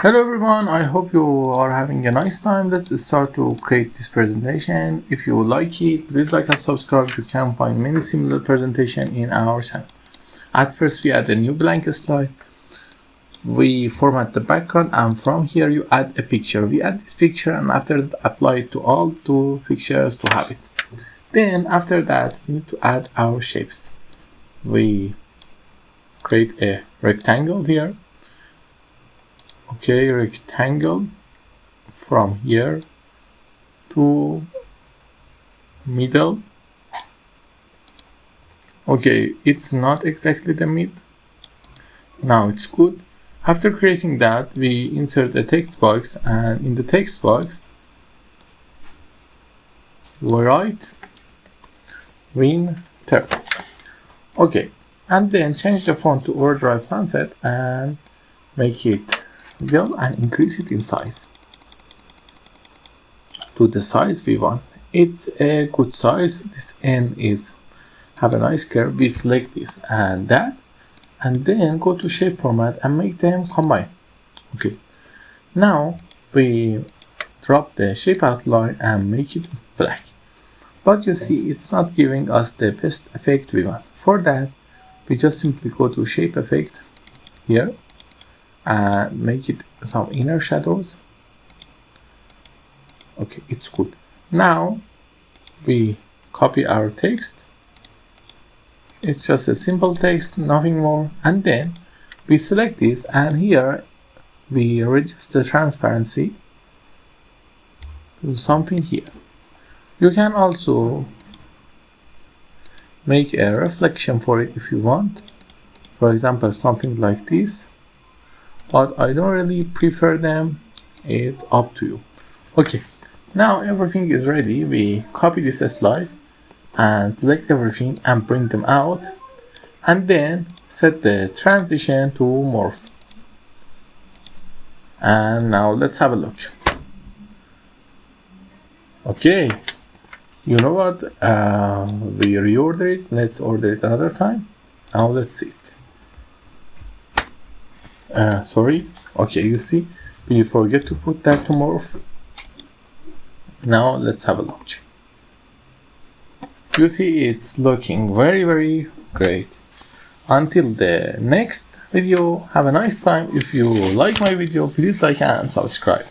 Hello everyone, I hope you are having a nice time. Let's start to create this presentation. If you like it, please like and subscribe. You can find many similar presentation in our channel. At first, we add a new blank slide. We format the background, and from here you add a picture. We add this picture, and after that apply it to all two pictures to have it. Then after that, we need to add our shapes. We create a rectangle here. Okay, rectangle from here to middle. Okay, it's not exactly the mid. Now it's good. After creating that, we insert a text box, and in the text box we write winter. Okay, and then change the font to Overdrive Sunset and make it middle and increase it in size to the size we want. It's a good size. This N is have a nice curve. We select this and that, and then go to shape format and make them combine. Okay, now we drop the shape outline and make it black, but you see it's not giving us the best effect we want. For that, we just simply go to shape effect here and make it some inner shadows. Okay, it's good. Now we copy our text. It's just a simple text, nothing more. And then we select this, and here we reduce the transparency to something here. You can also make a reflection for it if you want. For example, something like this. But I don't really prefer them. It's up to you. Okay, now everything is ready. We copy this slide and select everything and bring them out, and then set the transition to morph. And now let's have a look. Okay, you know what? We reorder it. Let's order it another time. Now let's see it. Sorry. Okay, you see, we forget to put that to morph. Now let's have a look. You see, it's looking very great. Until the next video, have a nice time. If you like my video, please like and subscribe.